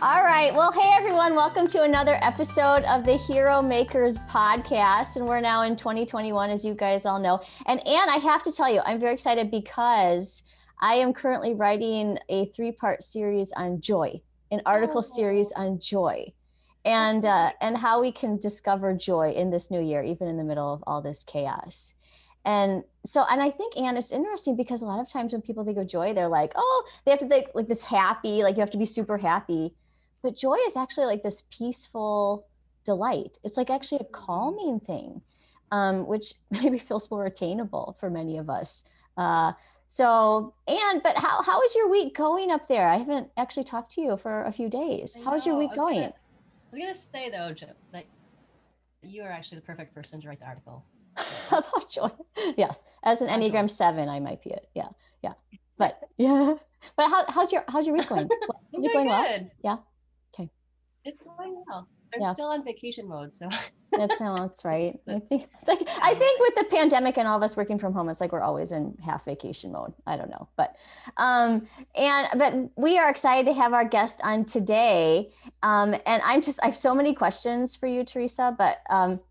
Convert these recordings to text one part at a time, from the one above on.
All right. Well, hey, everyone. Welcome to another episode of the Heromakers Podcast. And we're now in 2021, as you guys all know. And Ann, I have to tell you, I'm very excited because I am currently writing a 3-part series on joy, an article series on joy, and how we can discover joy in this new year, even in the middle of all this chaos. And I think, Ann, it's interesting because a lot of times when people think of joy, they're like, oh, they have to think like this happy, like you have to be super happy. But joy is actually like this peaceful delight. It's like actually a calming thing, which maybe feels more attainable for many of us. But how is your week going up there? I haven't actually talked to you for a few days. How's your week going? I was going to say, though, that you are actually the perfect person to write the article. About joy. Yes. As an Enneagram 7, I might be it. Yeah. Yeah. But yeah. But how's your week going? Is it going well? Good. Yeah. Okay. It's going well. I'm still on vacation mode, so that sounds right. I think with the pandemic and all of us working from home, it's like we're always in half vacation mode. I don't know, but we are excited to have our guest on today. And I have so many questions for you, Teresa, but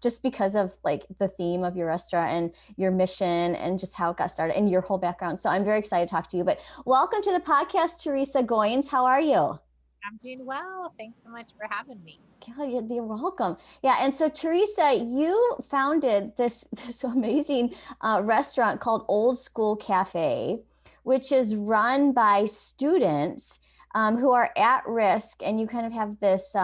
just because of like the theme of your restaurant and your mission and just how it got started and your whole background. So I'm very excited to talk to you. But welcome to the podcast, Teresa Goines. How are you? I'm doing well. Thanks so much for having me. God, you're welcome. Yeah, and so Teresa, you founded this amazing restaurant called Old Skool Cafe, which is run by students who are at risk, and you kind of have this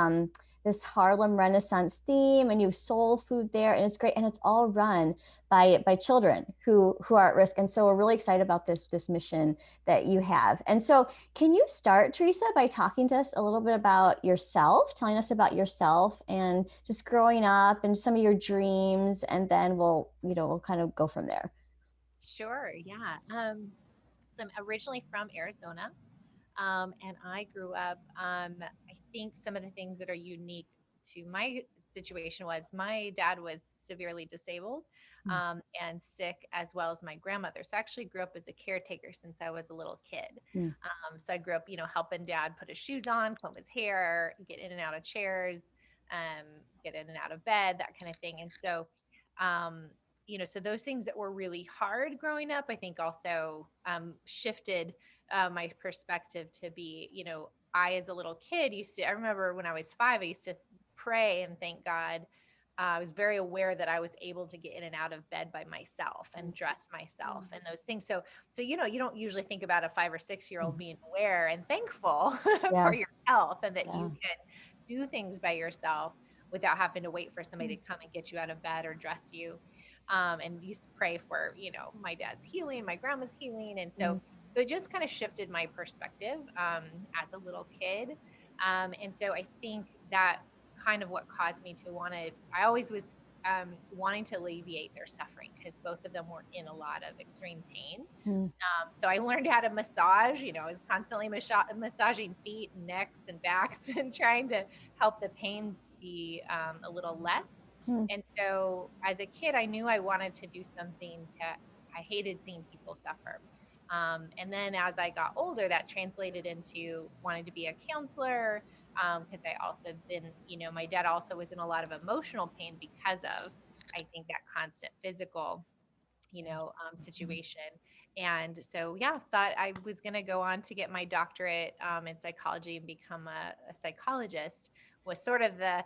this Harlem Renaissance theme, and you have soul food there, and it's great, and it's all run by children who are at risk. And so we're really excited about this mission that you have. And so can you start, Teresa, by talking to us a little bit about yourself, telling us about yourself and just growing up and some of your dreams, and then we'll kind of go from there. Sure. Yeah. I'm originally from Arizona. And I grew up, I think some of the things that are unique to my situation was my dad was severely disabled and sick, as well as my grandmother. So I actually grew up as a caretaker since I was a little kid. So I grew up, helping dad put his shoes on, comb his hair, get in and out of chairs, get in and out of bed, that kind of thing. And so, so those things that were really hard growing up, I think also shifted my perspective to be, I, as a little kid, I remember when I was 5, I used to pray and thank God. I was very aware that I was able to get in and out of bed by myself and dress myself and those things. So, you don't usually think about a 5 or 6-year-old being aware and thankful for your health and that you can do things by yourself without having to wait for somebody to come and get you out of bed or dress you. And used to pray for, my dad's healing, my grandma's healing. And so it just kind of shifted my perspective as a little kid. And so I think that's kind of what caused me to I always was wanting to alleviate their suffering because both of them were in a lot of extreme pain. So I learned how to massage, I was constantly massaging feet and necks and backs and trying to help the pain be a little less. And so as a kid, I knew I wanted to do something I hated seeing people suffer. And then as I got older, that translated into wanting to be a counselor, because I also been, my dad also was in a lot of emotional pain because of, I think, that constant physical, situation. And so, thought I was going to go on to get my doctorate in psychology and become a psychologist was sort of the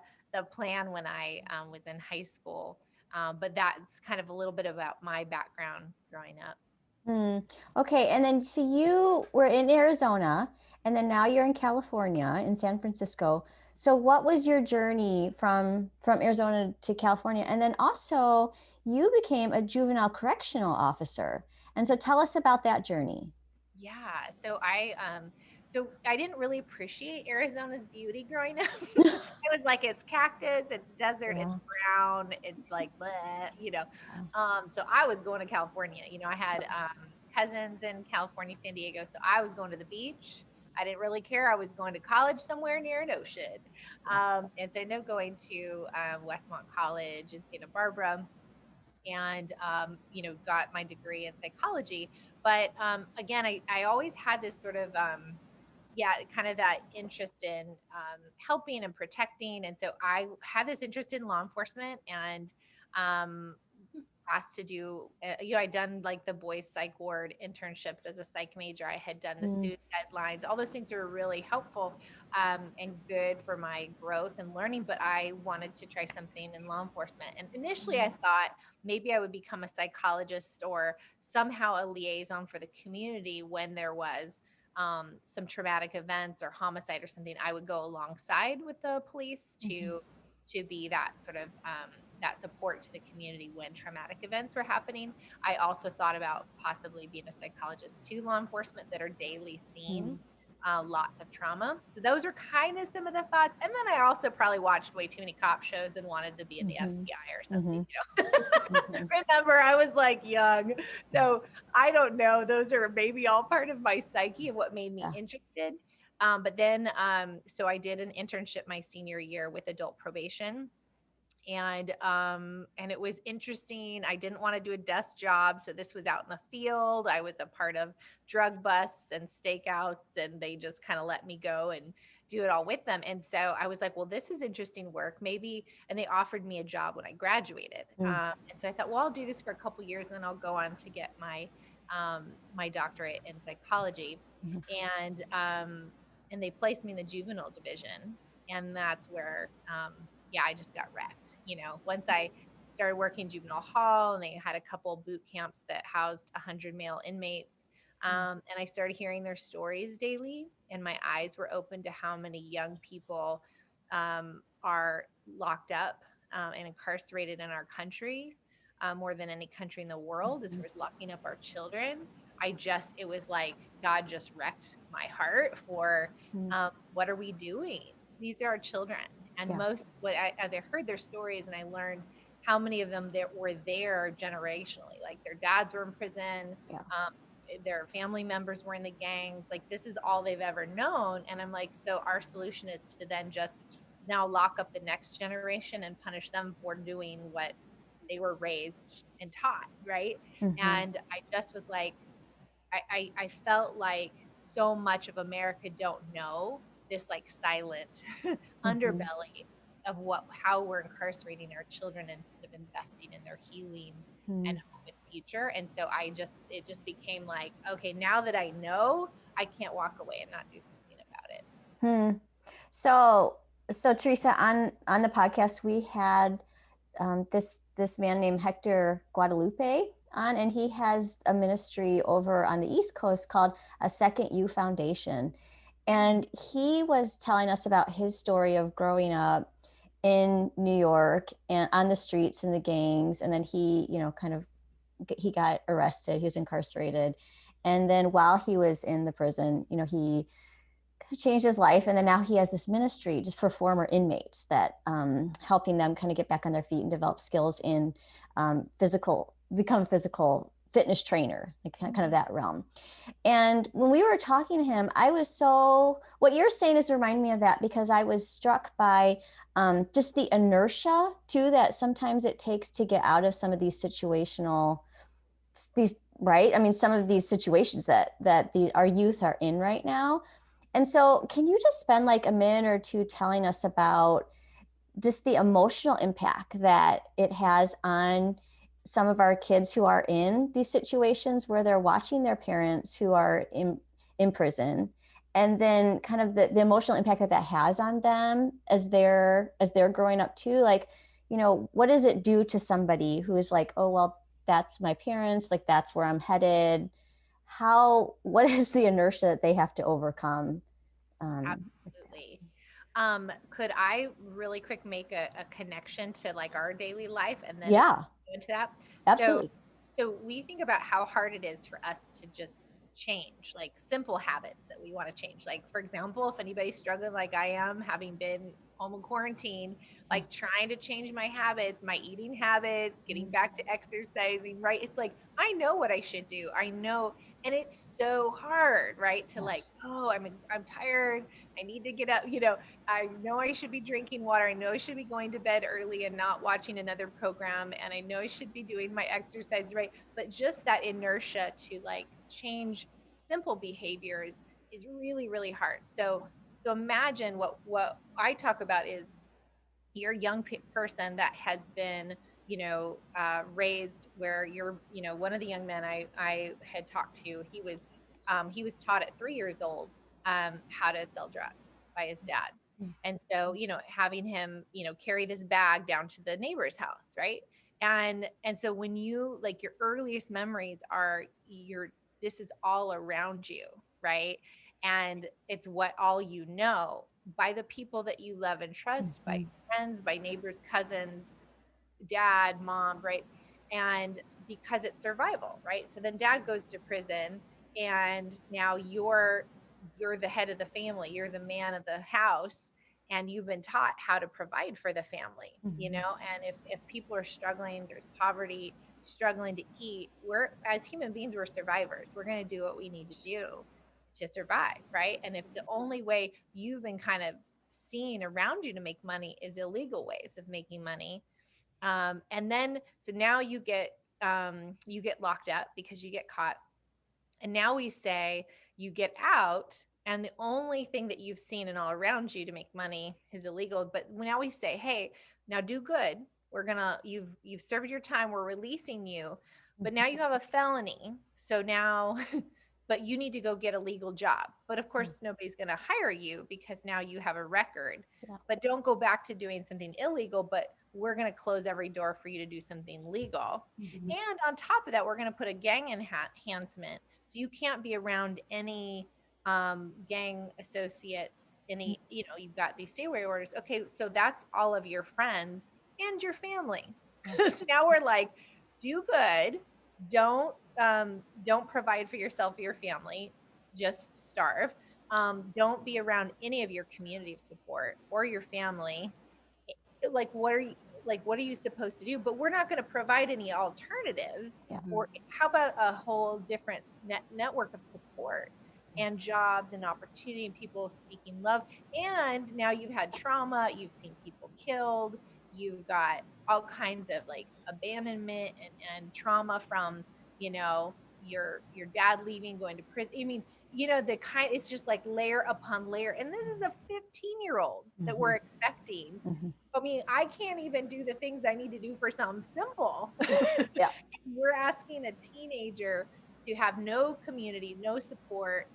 plan when I was in high school. But that's kind of a little bit about my background growing up. Okay. And then, so you were in Arizona, and then now you're in California, in San Francisco. So what was your journey from Arizona to California? And then also you became a juvenile correctional officer. And so tell us about that journey. Yeah. So I didn't really appreciate Arizona's beauty growing up. It was like, it's cactus, it's desert, it's brown, it's like, bleh, So I was going to California. I had cousins in California, San Diego. So I was going to the beach. I didn't really care. I was going to college somewhere near an ocean. And so I ended up going to Westmont College in Santa Barbara and, got my degree in psychology. But again, I always had this sort of yeah, kind of that interest in helping and protecting. And so I had this interest in law enforcement and um, asked to do, I'd done like the boys psych ward internships as a psych major. I had done the Mm, suicide lines. All those things were really helpful and good for my growth and learning. But I wanted to try something in law enforcement. And initially, I thought maybe I would become a psychologist or somehow a liaison for the community when there was some traumatic events or homicide or something. I would go alongside with the police to be that sort of that support to the community when traumatic events were happening. I also thought about possibly being a psychologist to law enforcement that are daily seeing mm, lots of trauma. So those are kind of some of the thoughts. And then I also probably watched way too many cop shows and wanted to be in the mhm, FBI or mhm, something. You know? mhm. Remember, I was like young. So I don't know. Those are maybe all part of my psyche and what made me Yeah. interested. But then, so I did an internship my senior year with adult probation, and it was interesting. I didn't want to do a desk job, so this was out in the field. I was a part of drug busts and stakeouts, and they just kind of let me go and do it all with them. And so I was like, well, this is interesting work, maybe. And they offered me a job when I graduated, Mm, and so I thought, well, I'll do this for a couple years, and then I'll go on to get my doctorate in psychology. mhm. And they placed me in the juvenile division, and that's where yeah, I just got wrecked. Once I started working juvenile hall, and they had a couple boot camps that housed 100 male inmates. And I started hearing their stories daily, and my eyes were open to how many young people are locked up and incarcerated in our country, more than any country in the world, as far as locking up our children. It was like God just wrecked my heart for Mm, what are we doing? These are our children. And yeah. as I heard their stories and I learned how many of them that were there generationally, like their dads were in prison, Yeah. their family members were in the gangs, like this is all they've ever known. And I'm like, so our solution is to then just now lock up the next generation and punish them for doing what they were raised and taught, right? Mhm, And I just was like, I felt like so much of America don't know this like silent mhm, underbelly of how we're incarcerating our children instead of investing in their healing and mm, hope and future. And so it just became like, okay, now that I know, I can't walk away and not do something about it. hmm. So, so Teresa, on the podcast, we had this man named Hector Guadalupe on, and he has a ministry over on the East Coast called A Second You Foundation. And he was telling us about his story of growing up in New York and on the streets and the gangs. And then he, he got arrested, he was incarcerated. And then while he was in the prison, he kind of changed his life. And then now he has this ministry just for former inmates that helping them kind of get back on their feet and develop skills in become physical fitness trainer, like kind of that realm. And when we were talking to him, what you're saying is remind me of that, because I was struck by just the inertia too, that sometimes it takes to get out of some of these right? I mean, some of these situations that our youth are in right now. And so can you just spend like a minute or two telling us about just the emotional impact that it has on some of our kids who are in these situations where they're watching their parents who are in prison, and then kind of the emotional impact that has on them as they're growing up too? Like, what does it do to somebody who is like, oh, well, that's my parents, like that's where I'm headed? What is the inertia that they have to overcome? Absolutely. Could I really quick make a connection to like our daily life and then Yeah, go into that? So, absolutely. so we think about how hard it is for us to just change, like simple habits that we want to change. Like, for example, if anybody's struggling like I am, having been home in quarantine, like trying to change my habits, my eating habits, getting back to exercising, right? It's like, I know what I should do. I know. And it's so hard, right? To Yeah. like, oh, I'm tired. I need to get up. I know I should be drinking water. I know I should be going to bed early and not watching another program. And I know I should be doing my exercise, right? But just that inertia to like change simple behaviors is really, really hard. So imagine what I talk about is you're a young person that has been, raised where you're, one of the young men I had talked to, he was taught at 3 years old how to sell drugs by his dad. And so, having him, carry this bag down to the neighbor's house, right? And so when you, like, your earliest memories are this is all around you, right? And it's what all you know by the people that you love and trust, by friends, by neighbors, cousins, dad, mom, right? And because it's survival, right? So then dad goes to prison, and now you're the head of the family, you're the man of the house, and you've been taught how to provide for the family, and if people are struggling, there's poverty, struggling to eat, we're, as human beings, we're survivors, we're going to do what we need to do to survive, right? And if the only way you've been kind of seeing around you to make money is illegal ways of making money, and then so now you get locked up because you get caught, and now we say you get out, and the only thing that you've seen and all around you to make money is illegal. But now we say, hey, now do good. You've served your time. We're releasing you, but now you have a felony. So now, but you need to go get a legal job. But of course, nobody's going to hire you because now you have a record. Yeah. But don't go back to doing something illegal, but we're going to close every door for you to do something legal. And on top of that, we're going to put a gang enhancement. So you can't be around any gang associates, you've got these stay away orders. Okay, so that's all of your friends and your family. So now we're like, do good. Don't provide for yourself or your family. Just starve. Don't be around any of your community of support or your family. Like, what are you supposed to do? But we're not going to provide any alternatives. Yeah. Or how about a whole different network of support and jobs and opportunity and people speaking love? And now you've had trauma, you've seen people killed, you've got all kinds of like abandonment and trauma from, your dad leaving, going to prison. I mean, it's just like layer upon layer. And this is a 15-year-old that we're expecting. I mean, I can't even do the things I need to do for something simple. Yeah. We're asking a teenager to have no community, no support,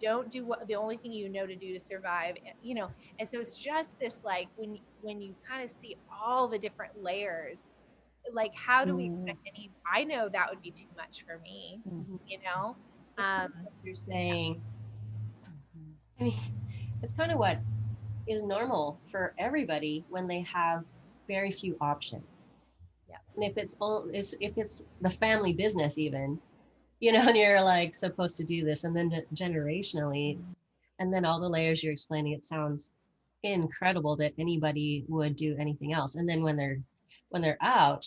don't do what the only thing you know to do to survive, and so it's just this, like, when you kind of see all the different layers, like, how do we expect I know that would be too much for me, You're saying, I mean, it's kind of what is normal for everybody when they have very few options. Yeah. And if it's the family business even, and you're like supposed to do this, and then generationally, and then all the layers you're explaining, it sounds incredible that anybody would do anything else. And then when they're out,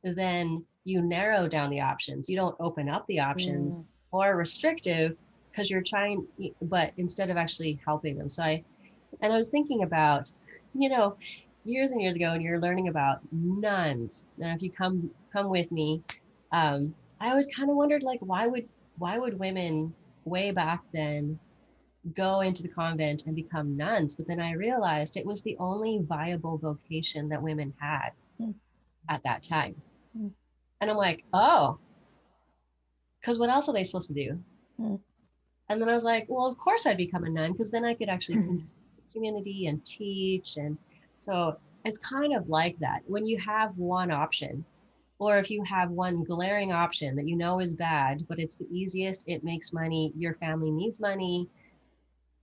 then you narrow down the options. You don't open up the options or restrictive because you're trying, but instead of actually helping them. So I was thinking about, years and years ago, and you're learning about nuns. Now, if you come with me, I always kind of wondered, like, why would women way back then go into the convent and become nuns? But then I realized it was the only viable vocation that women had at that time. And I'm like, oh, because what else are they supposed to do? And then I was like, well, of course I'd become a nun, because then I could actually community and teach. And so it's kind of like that. When you have one option, or if you have one glaring option that is bad, but it's the easiest, it makes money, your family needs money,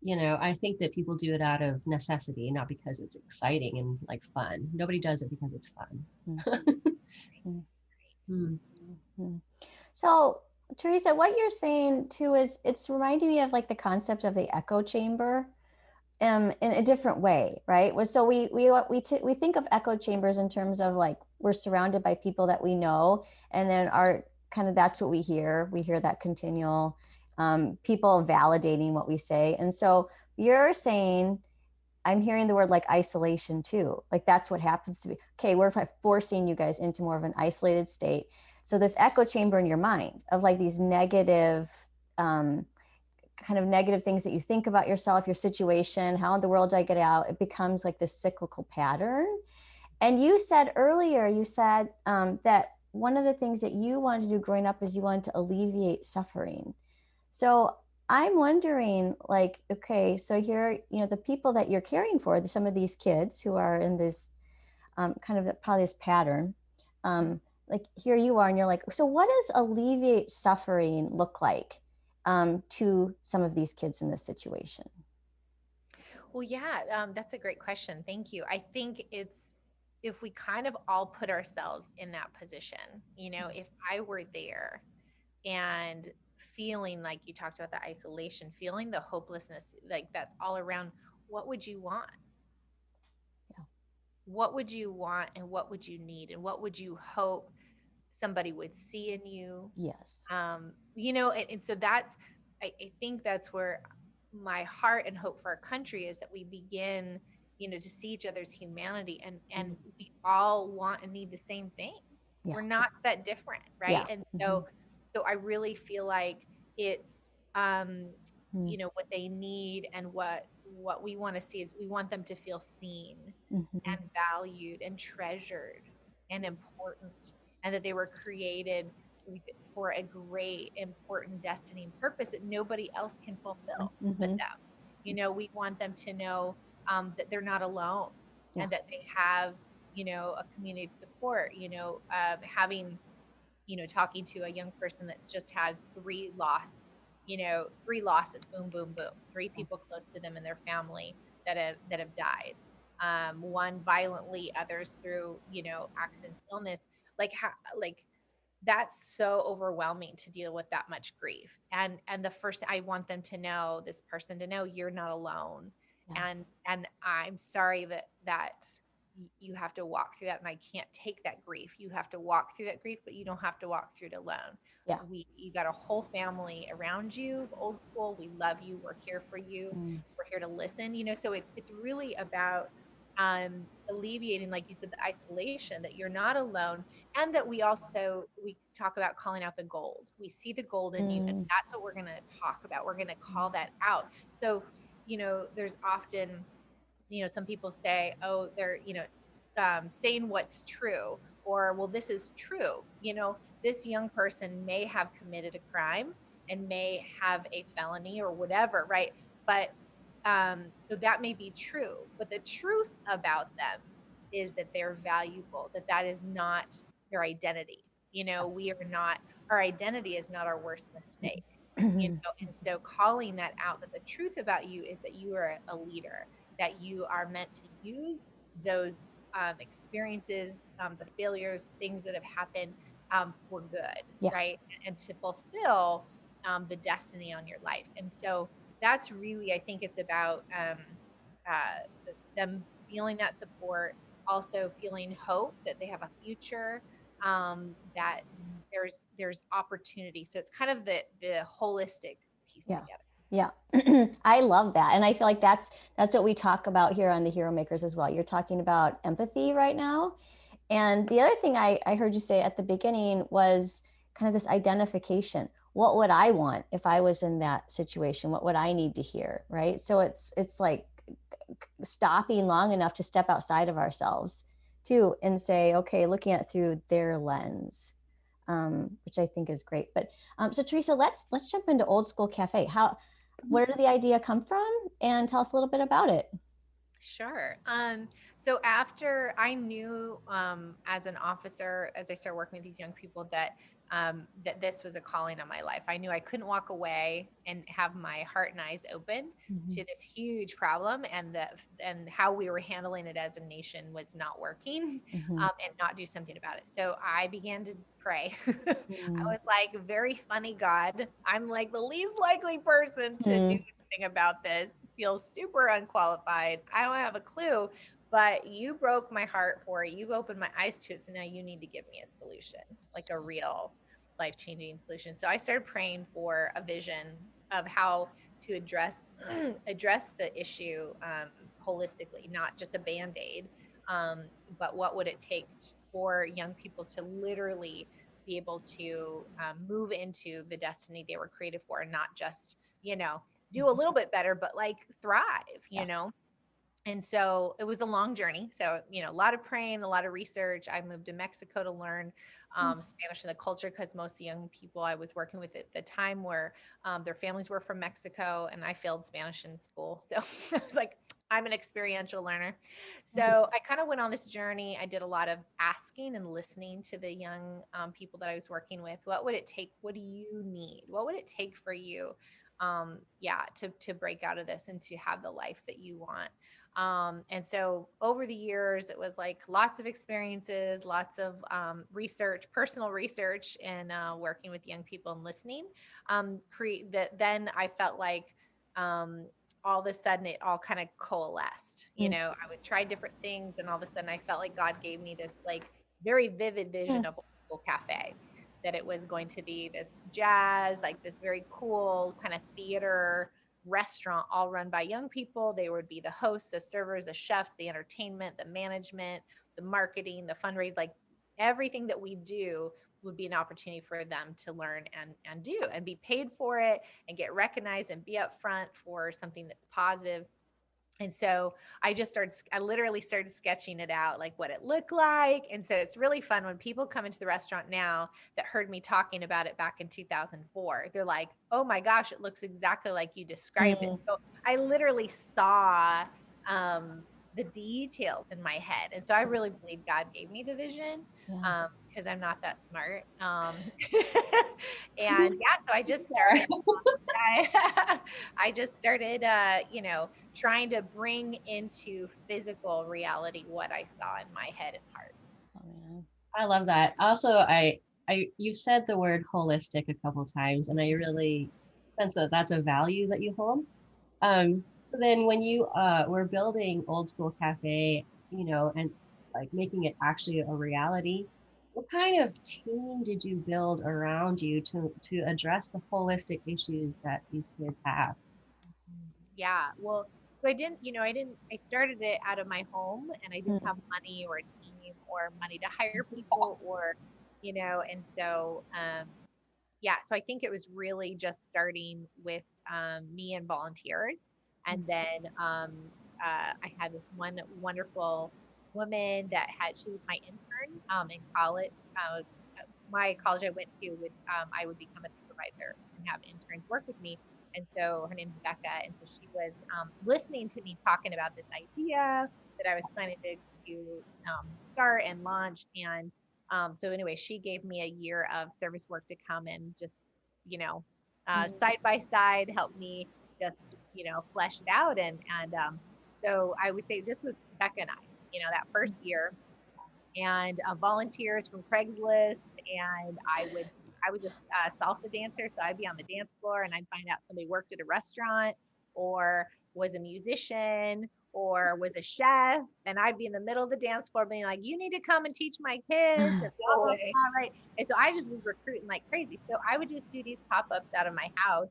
I think that people do it out of necessity, not because it's exciting and like fun. Nobody does it because it's fun. So, Teresa, what you're saying too is it's reminding me of like the concept of the echo chamber, in a different way, right? So we think of echo chambers in terms of like we're surrounded by people that we know, and then that's what we hear. We hear that continual people validating what we say, and so you're saying, I'm hearing the word like isolation too. Like that's what happens to be. Okay, we're forcing you guys into more of an isolated state. So this echo chamber in your mind of like these negative kind of negative things that you think about yourself, your situation, how in the world do I get out? It becomes like this cyclical pattern. And you said earlier, that one of the things that you wanted to do growing up is you wanted to alleviate suffering. So I'm wondering, like, okay, so here, the people that you're caring for, some of these kids who are in this kind of probably this pattern, like here you are, and you're like, so what does alleviate suffering look like to some of these kids in this situation? Well, yeah, that's a great question. Thank you. I think if we kind of all put ourselves in that position, if I were there and feeling like you talked about the isolation, feeling the hopelessness, like that's all around, what would you want? Yeah. What would you want and what would you need and what would you hope somebody would see in you? Yes. And so I think that's where my heart and hope for our country is, that we begin, to see each other's humanity, and we all want and need the same thing. Yeah. We're not that different, right? Yeah. And so I really feel like it's, what they need, and what we want to see is we want them to feel seen and valued and treasured and important, and that they were created for a great, important destiny and purpose that nobody else can fulfill but them. We want them to know that they're not alone, and that they have, a community of support, having, talking to a young person that's just had three losses, boom, boom, boom, three people close to them in their family that have died. One violently, others through, accident, illness. Like that's so overwhelming to deal with that much grief. And the first, I want them to know, this person to know, you're not alone. Yeah. And I'm sorry that you have to walk through that, and I can't take that grief. You have to walk through that grief, but you don't have to walk through it alone. Yeah. You got a whole family around you, Old Skool. We love you. We're here for you. We're here to listen. So it's really about alleviating, like you said, the isolation, that you're not alone, and that we talk about calling out the gold. We see the gold in you, and that's what we're going to talk about. We're going to call that out. So, there's often, some people say, oh, they're, saying what's true, or, well, this is true. This young person may have committed a crime and may have a felony or whatever, right? But so that may be true, but the truth about them is that they're valuable, that is not their identity. We are not, our identity is not our worst mistake. And so calling that out, that the truth about you is that you are a leader, that you are meant to use those experiences, the failures, things that have happened for good, right? And to fulfill the destiny on your life. And so that's really, I think it's about them feeling that support, also feeling hope that they have a future, that there's opportunity. So it's kind of the holistic piece together. Yeah. I love that. And I feel like that's what we talk about here on the Hero Makers as well. You're talking about empathy right now. And the other thing I heard you say at the beginning was kind of this identification. What would I want if I was in that situation? What would I need to hear? Right. So it's like stopping long enough to step outside of ourselves too, and say, okay, looking at it through their lens, which I think is great. But so Teresa, let's jump into Old Skool Cafe. Where did the idea come from? And tell us a little bit about it. Sure. So after I knew, as an officer, as I started working with these young people, that this was a calling on my life. I knew I couldn't walk away and have my heart and eyes open to this huge problem, and how we were handling it as a nation was not working, and not do something about it. So I began to pray. I was like, very funny, God. I'm like the least likely person to do anything about this. Feel super unqualified. I don't have a clue, but you broke my heart for it. You opened my eyes to it. So now you need to give me a solution, like a real life-changing solution. So I started praying for a vision of how to address the issue holistically, not just a Band-Aid, but what would it take for young people to literally be able to move into the destiny they were created for, and not just, do a little bit better, but like thrive, you know? And so it was a long journey. So, you know, a lot of praying, a lot of research. I moved to Mexico to learn Spanish and the culture, because most of the young people I was working with at the time were, their families were from Mexico, and I failed Spanish in school. So I was like, I'm an experiential learner. So I kind of went on this journey. I did a lot of asking and listening to the young people that I was working with. What would it take? What do you need? What would it take for you? To break out of this and to have the life that you want. And so over the years, it was like lots of experiences, lots of research, personal research, and working with young people and listening. Then I felt like all of a sudden it all kind of coalesced. You know, I would try different things, and all of a sudden I felt like God gave me this like very vivid vision of Old Skool Cafe. That it was going to be this jazz, like this very cool kind of theater restaurant, all run by young people. They would be the hosts, the servers, the chefs, the entertainment, the management, the marketing, the fundraise, like everything that we do would be an opportunity for them to learn and do and be paid for it and get recognized and be up front for something that's positive. And so I literally started sketching it out, like what it looked like. And so it's really fun when people come into the restaurant now that heard me talking about it back in 2004. They're like, oh my gosh, it looks exactly like you described it. So I literally saw the details in my head. And so I really believe God gave me the vision because I'm not that smart. And so I just started. I just started, trying to bring into physical reality what I saw in my head and heart. Oh, I love that. Also, you said the word holistic a couple times, and I really sense that that's a value that you hold. So then when you were building Old Skool Cafe, and like making it actually a reality, what kind of team did you build around you to address the holistic issues that these kids have? Yeah, well, so I started it out of my home, and I didn't have money or a team or money to hire people and so, so I think it was really just starting with me and volunteers. And then I had this one wonderful woman she was my intern in college. My college I went to I would become a supervisor and have interns work with me. And so her name's Becca. And so she was listening to me talking about this idea that I was planning to start and launch. And so anyway, she gave me a year of service work to come and just, side by side, help me just, flesh it out. And so I would say this was Becca and I, that first year, and volunteers from Craigslist. And I was a salsa dancer, so I'd be on the dance floor, and I'd find out somebody worked at a restaurant or was a musician or was a chef, and I'd be in the middle of the dance floor being like, you need to come and teach my kids, and blah, blah, blah, right? And so I just was recruiting like crazy. So I would just do these pop-ups out of my house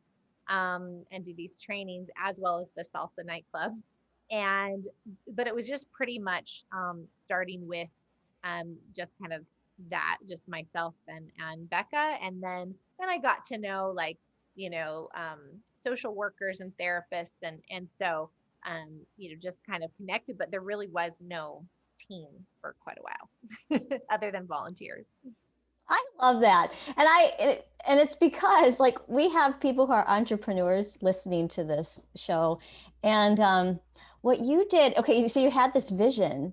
and do these trainings, as well as the salsa nightclub. But it was just pretty much starting with just kind of that, just myself and Becca. And then I got to know social workers and therapists. And so, just kind of connected, but there really was no team for quite a while other than volunteers. I love that. And it's because like we have people who are entrepreneurs listening to this show. And what you did, okay, so you had this vision,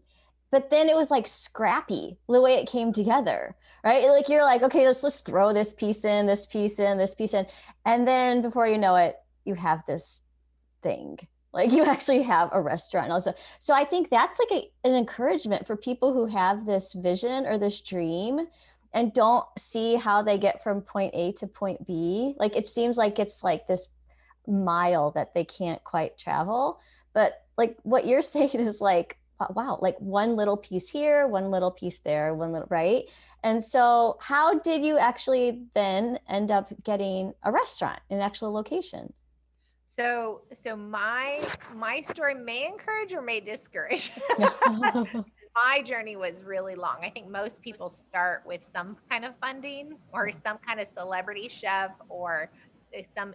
but then it was like scrappy the way it came together, right? Like you're like, okay, let's throw this piece in, this piece in, this piece in. And then before you know it, you have this thing. Like you actually have a restaurant and all that. So I think that's like an encouragement for people who have this vision or this dream and don't see how they get from point A to point B. Like it seems like it's like this mile that they can't quite travel. But like what you're saying is like, wow, like one little piece here, one little piece there, one little, right? And so how did you actually then end up getting a restaurant, an actual location? So my story may encourage or may discourage. My journey was really long. I think most people start with some kind of funding or some kind of celebrity chef or some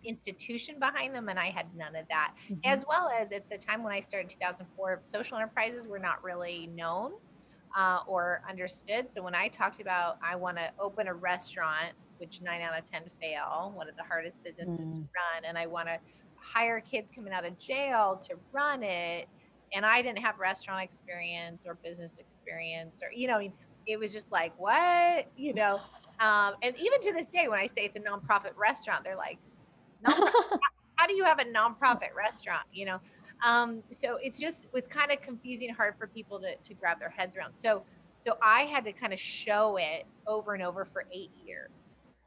institution behind them, and I had none of that. Mhm. As well as at the time when I started in 2004, social enterprises were not really known or understood. So when I talked about I want to open a restaurant, which 9 out of 10 fail, one of the hardest businesses to run, and I want to hire kids coming out of jail to run it, and I didn't have restaurant experience or business experience, or it was just like, what, and even to this day, when I say it's a nonprofit restaurant, they're like, nonprofit. How do you have a nonprofit restaurant? So it's kind of confusing, hard for people to grab their heads around. So I had to kind of show it over and over for 8 years,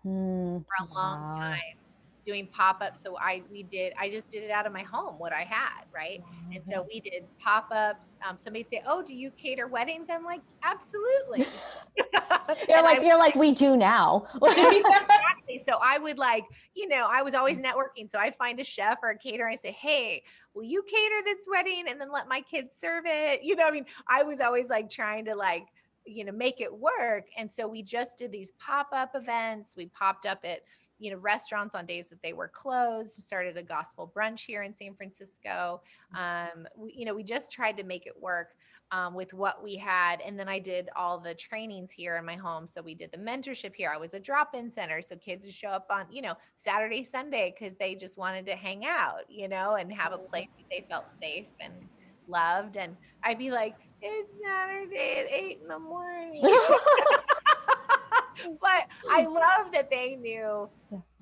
for a long time, doing pop-ups. So I just did it out of my home, what I had, right? And so we did pop-ups. Somebody say, oh, do you cater weddings? I'm like, absolutely. You're like we do now. Exactly. So I would I was always networking. So I'd find a chef or a caterer. I say, hey, will you cater this wedding and then let my kids serve it? I was always trying to make it work. And so we just did these pop-up events. We popped up at, restaurants on days that they were closed, started a gospel brunch here in San Francisco. We just tried to make it work with what we had. And then I did all the trainings here in my home. So we did the mentorship here. I was a drop-in center. So kids would show up on, Saturday, Sunday, because they just wanted to hang out, and have a place that they felt safe and loved. And I'd be like, it's Saturday at 8 a.m. But I love that they knew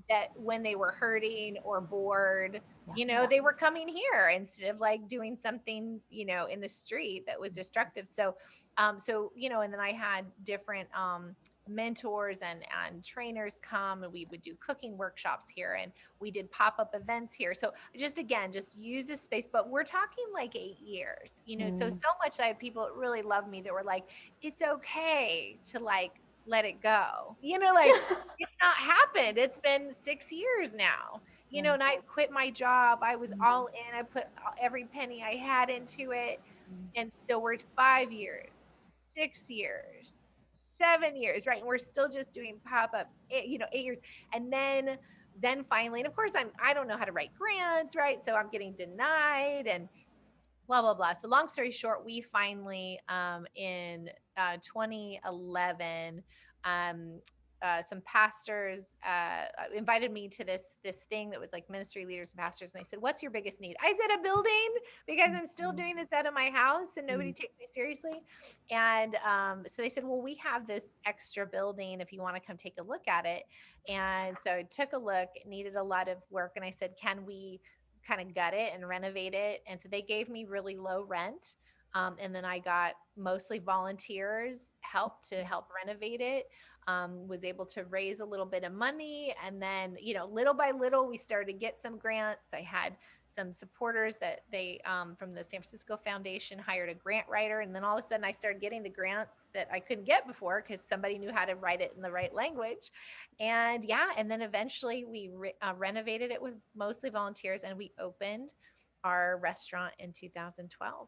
that when they were hurting or bored, they were coming here instead of doing something, in the street that was destructive. So, and then I had different mentors and trainers come, and we would do cooking workshops here, and we did pop-up events here. So just use this space, but we're talking 8 years, so much that I had people that really loved me that were like, it's okay to let it go. It's not happened. It's been 6 years now, and I quit my job. I was all in. I put every penny I had into it. And so we're 5 years, 6 years, 7 years, right? And we're still just doing pop-ups, 8 years. And then finally, and of course I don't know how to write grants, right? So I'm getting denied and blah, blah, blah. So long story short, we finally, in 2011, some pastors invited me to this thing that was ministry leaders and pastors. And they said, what's your biggest need? I said, a building, because I'm still doing this out of my house and nobody takes me seriously. And so they said, well, we have this extra building if you want to come take a look at it. And so I took a look. It needed a lot of work. And I said, can we kind of gut it and renovate it? And so they gave me really low rent. And then I got mostly volunteers help renovate it. Was able to raise a little bit of money. And then, little by little, we started to get some grants. I had some supporters that they, from the San Francisco Foundation, hired a grant writer. And then all of a sudden I started getting the grants that I couldn't get before because somebody knew how to write it in the right language. And and then eventually we renovated it with mostly volunteers, and we opened our restaurant in 2012.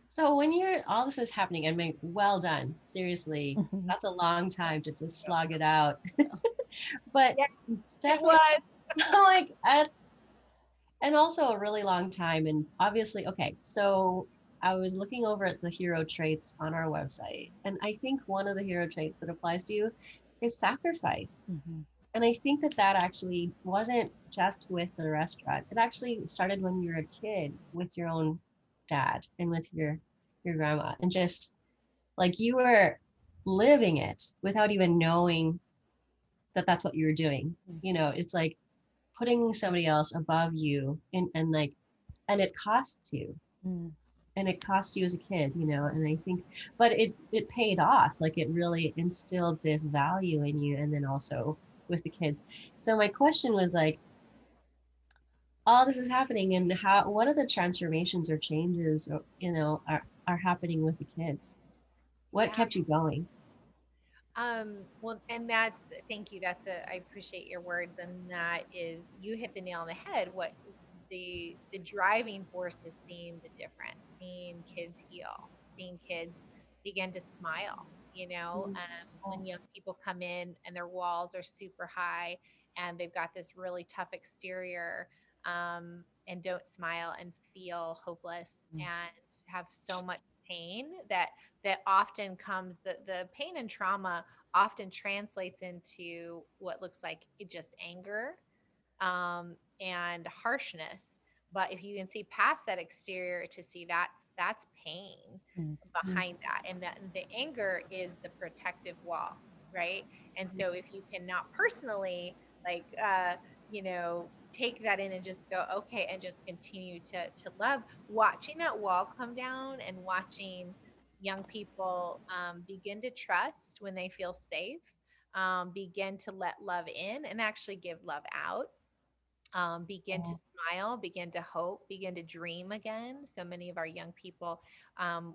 So when all this is happening, I mean, well done. Seriously, that's a long time to just slog it out. But yes, definitely, and also a really long time. And obviously, okay, so I was looking over at the hero traits on our website, and I think one of the hero traits that applies to you is sacrifice. And I think that actually wasn't just with the restaurant. It actually started when you were a kid with your own dad and with your grandma, and just you were living it without even knowing that that's what you were doing. It's like putting somebody else above you, and it costs you. And it cost you as a kid, and I think, but it paid off. It really instilled this value in you, and then also with the kids. So my question was all this is happening, and what are the transformations or changes, are happening with the kids? What kept you going? Well, and thank you. I appreciate your words. And that is, you hit the nail on the head. What the driving force is seeing the difference, seeing kids heal, seeing kids begin to smile, when young people come in and their walls are super high and they've got this really tough exterior, and don't smile and feel hopeless and have so much pain that often comes, the pain and trauma often translates into what looks like just anger, and harshness. But if you can see past that exterior to see that's pain behind that, and that the anger is the protective wall, right? And so if you cannot personally, like, take that in and just go, okay, and just continue to love, watching that wall come down and watching young people begin to trust when they feel safe, begin to let love in and actually give love out, begin to smile, begin to hope, begin to dream again. So many of our young people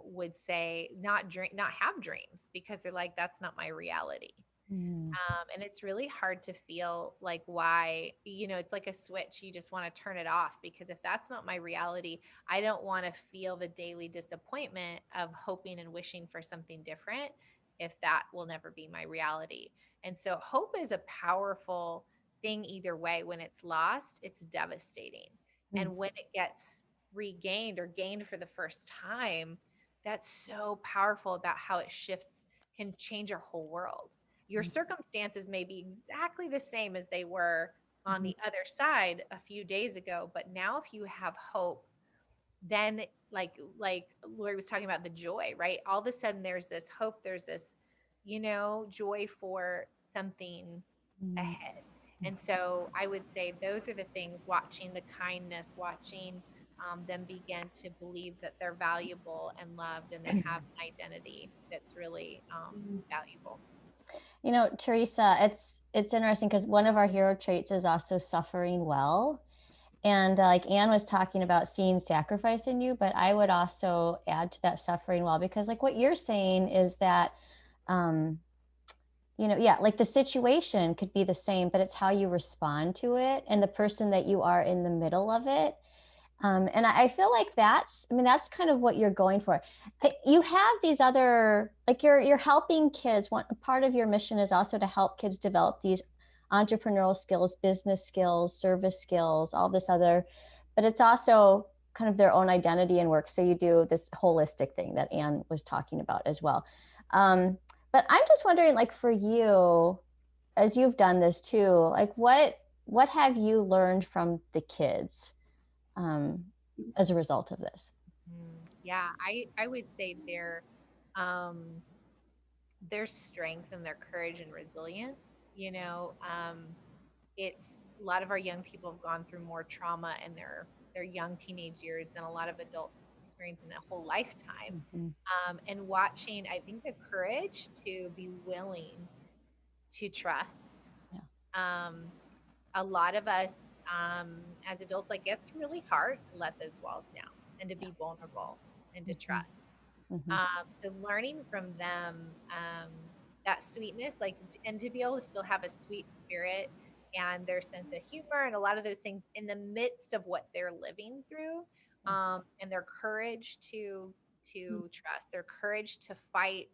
would say not have dreams because they're like, that's not my reality. And it's really hard to feel like why, it's like a switch. You just want to turn it off, because if that's not my reality, I don't want to feel the daily disappointment of hoping and wishing for something different if that will never be my reality. And so hope is a powerful thing either way. When it's lost, it's devastating. And when it gets regained or gained for the first time, that's so powerful about how it shifts, can change your whole world. Your circumstances may be exactly the same as they were on the other side a few days ago, but now if you have hope, then like Laurie was talking about the joy, right? All of a sudden there's this hope, there's this, joy for something ahead. And so I would say those are the things, watching the kindness, watching them begin to believe that they're valuable and loved and they have an identity that's really valuable. Teresa, it's interesting because one of our hero traits is also suffering well. And like Anne was talking about seeing sacrifice in you, but I would also add to that suffering well, because like what you're saying is that, like the situation could be the same, but it's how you respond to it and the person that you are in the middle of it. And I feel like that's kind of what you're going for. You have these other, like you're helping kids. One part of your mission is also to help kids develop these entrepreneurial skills, business skills, service skills, all this other, but it's also kind of their own identity and work. So you do this holistic thing that Anne was talking about as well. But I'm just wondering, like for you, as you've done this too, like what have you learned from the kids as a result of this? Yeah, I would say their strength and their courage and resilience. It's a lot of our young people have gone through more trauma in their young teenage years than a lot of adults experience in a whole lifetime. And watching, I think, the courage to be willing to trust. A lot of us as adults, like, it's really hard to let those walls down and to be vulnerable and to trust. So learning from them, that sweetness, like, and to be able to still have a sweet spirit and their sense of humor and a lot of those things in the midst of what they're living through, and their courage to trust, their courage to fight,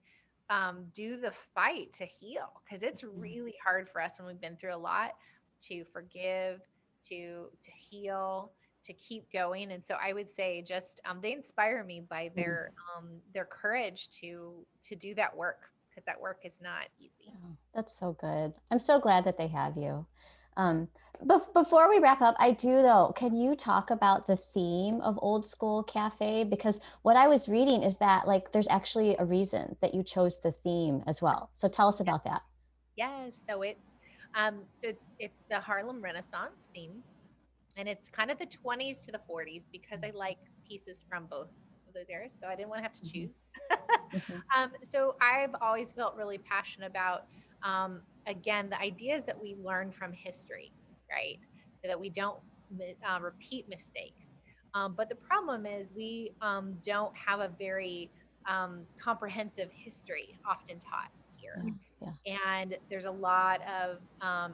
do the fight to heal, because it's really hard for us when we've been through a lot to forgive, to heal, to keep going. And so I would say just they inspire me by their courage to do that work, because that work is not easy. Oh, that's so good. I'm so glad that they have you. Before we wrap up, I do though, can you talk about the theme of Old Skool Cafe? Because what I was reading is that like there's actually a reason that you chose the theme as well. So tell us about that. Yes. So it's the Harlem Renaissance theme, and it's kind of the 20s to the 40s, because I like pieces from both of those eras, so I didn't want to have to choose. So I've always felt really passionate about, again, the ideas that we learn from history, right? So that we don't repeat mistakes. But the problem is we don't have a very comprehensive history often taught here. And there's a lot of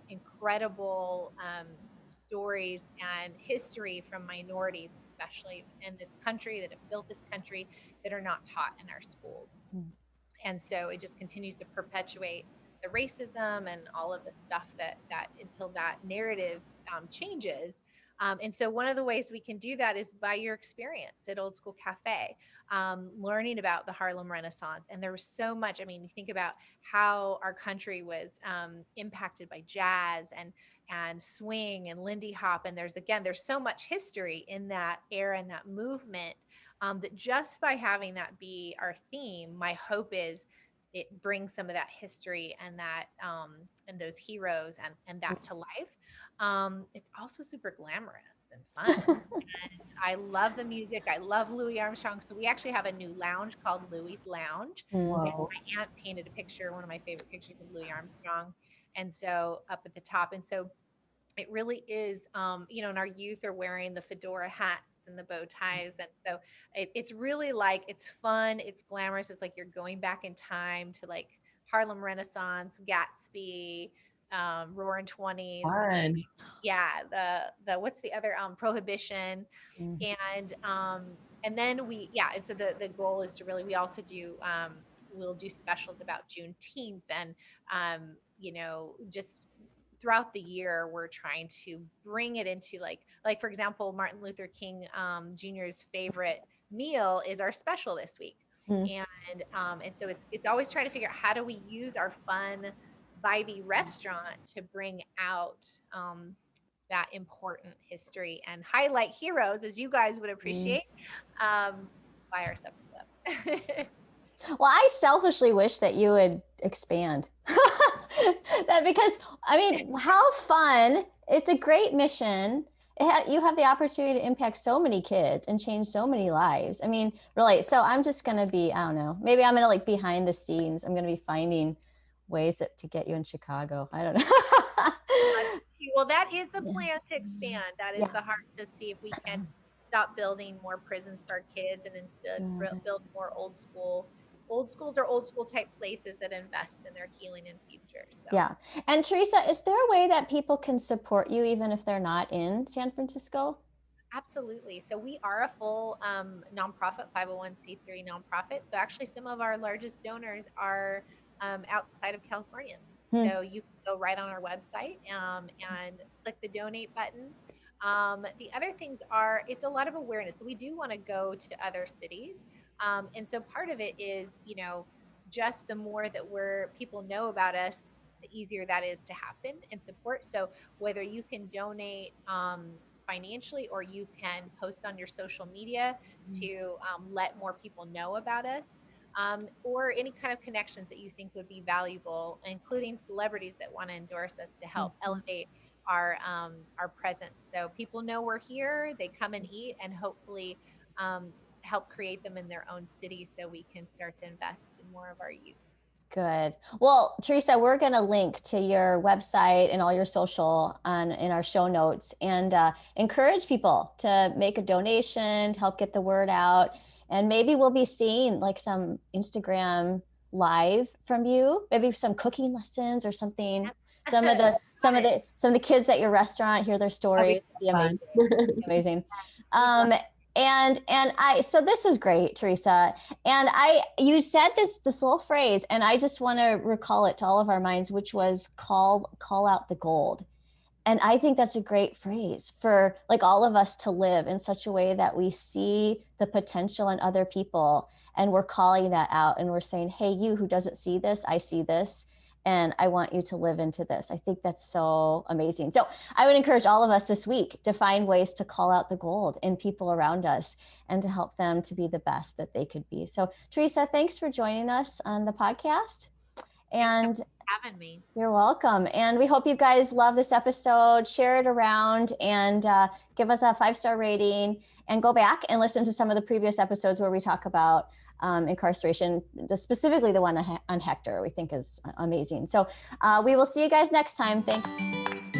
incredible stories and history from minorities, especially in this country, that have built this country, that are not taught in our schools. And so it just continues to perpetuate the racism and all of the stuff that until that narrative changes. And so one of the ways we can do that is by your experience at Old Skool Cafe, learning about the Harlem Renaissance. And there was so much, I mean, you think about how our country was impacted by jazz and swing and Lindy Hop. And there's so much history in that era and that movement, that just by having that be our theme, my hope is it brings some of that history and that and those heroes and that to life. It's also super glamorous and fun. And I love the music. I love Louis Armstrong. So we actually have a new lounge called Louis Lounge. Mm. And my aunt painted a picture, one of my favorite pictures of Louis Armstrong. And so up at the top. And so it really is, in our youth are wearing the fedora hats and the bow ties. And so it's really like, it's fun. It's glamorous. It's like you're going back in time to like Harlem Renaissance, Gatsby, Roaring '20s. Fun. Yeah. The what's the other, Prohibition. Mm. And then and so the goal is to really, we also do, we'll do specials about Juneteenth and, just throughout the year, we're trying to bring it into like for example, Martin Luther King Jr.'s favorite meal is our special this week. Mm. And so it's always trying to figure out how do we use our fun vibey restaurant to bring out that important history and highlight heroes, as you guys would appreciate, by our supper club. Well, I selfishly wish that you would expand that, because I mean, how fun. It's a great mission. You have the opportunity to impact so many kids and change so many lives. I mean, really. So I'm just going to be, I don't know, maybe I'm going to like behind the scenes. I'm going to be finding ways to get you in Chicago. I don't know. Well, that is the plan to expand. That is the heart, to see if we can stop building more prisons for our kids and instead build more old schools or old school type places that invest in their healing and future. So. Yeah. And Teresa, is there a way that people can support you even if they're not in San Francisco? Absolutely. So we are a full nonprofit, 501c3 nonprofit. So actually some of our largest donors are outside of California. So you can go right on our website and click the donate button. The other things are, it's a lot of awareness. So we do want to go to other cities. And so part of it is, just the more that people know about us, the easier that is to happen and support. So whether you can donate financially, or you can post on your social media to let more people know about us, or any kind of connections that you think would be valuable, including celebrities that want to endorse us to help elevate our presence. So people know we're here, they come and eat, and hopefully help create them in their own city so we can start to invest in more of our youth. Good. Well, Teresa, we're going to link to your website and all your social in our show notes, and encourage people to make a donation to help get the word out. And maybe we'll be seeing like some Instagram live from you, maybe some cooking lessons or something. Some of the kids at your restaurant hear their story. It'd be amazing. So this is great, Teresa. And you said this little phrase, and I just want to recall it to all of our minds, which was call out the gold. And I think that's a great phrase for like all of us to live in such a way that we see the potential in other people, and we're calling that out, and we're saying, hey, you who doesn't see this, I see this. And I want you to live into this. I think that's so amazing. So I would encourage all of us this week to find ways to call out the gold in people around us and to help them to be the best that they could be. So Teresa, thanks for joining us on the podcast. And thanks for having me. You're welcome. And we hope you guys love this episode. Share it around and give us a 5-star rating, and go back and listen to some of the previous episodes where we talk about incarceration, specifically the one on Hector, we think is amazing. So we will see you guys next time. Thanks.